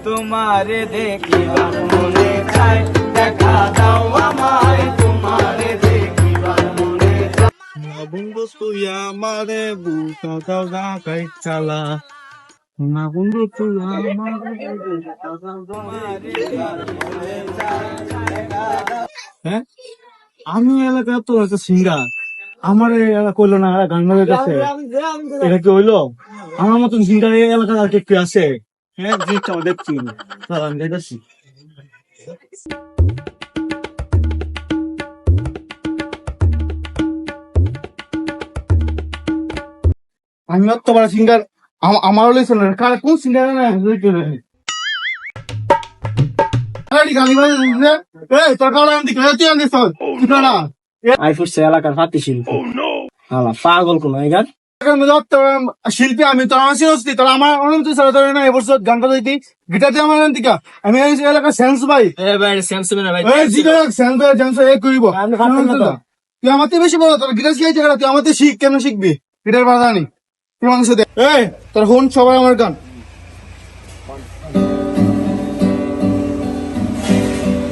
তোমারে দেখিবার মনে চায়, দেখা দাও আমায় তোমারে দেখিবার মনে চায়। না বন্ধু তুই আমারে বুঝা দাও না গাই চালা, না বন্ধু তুই আমারে বুঝা দাও না। হ্যাঁ, আমি এলাকা তো একটা সিঙ্গার, আমার এলাকা কইলো না গান গাইতে আছে, এটা কি হইলো? আমার মতন সিঙ্গার এই এলাকা আর কে আছে? হ্যাঁ, জিনিসটা আমরা দেখছি, আমি দেখছি। আমি অত বড় সিঙ্গার, আমারও লেগেছিল না, কার কোন সিঙ্গার না তোর কারণ তুই আনিস ঠিকানা আইফুসে এলাকার ফাতি শিল্পী পাগল কোন গান শিল্পী আমি তোর আমার চিনস্তি তোর আমার অনুমতি ছাড়া তোর না এবছর গান বাজাইতি গিটার দিয়ে আমার দিকা আমি এলাকার সেন্স ভাই সেন্স ভাই সেন্স এ করিব তুই আমার থেকে বেশি বলো তোর গিটার শিখাইছে তুই আমার থেকে শিখ কেমন শিখবি গিটার বাজানি তুই মানুষ দে তোর হন সবাই আমার গান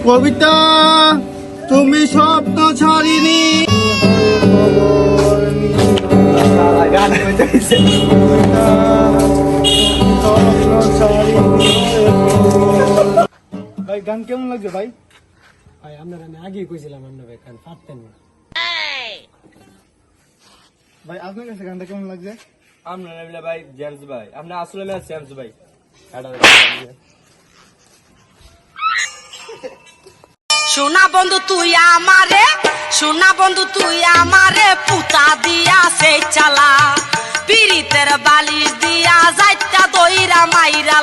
কবিতা তুমি স্বপ্ন ছাড়িনি গান হইতেছে ভাই গান কেমন লাগছে ভাই? ভাই আপনারা আমি আগেই কইছিলাম আপনারা গান পারতেন না। ভাই আপনার কাছে গানটা কেমন লাগছে? আপনারা ভাই জেমস ভাই, আপনি আসলে জেমস ভাই। সোনা বন্ধু তুই আমারে, সোনা বন্ধু তুই আমারে পুতা দিয়া সেই চালা, পিরিতের বালিশ দিয়া যাইতা দইরা মাইরা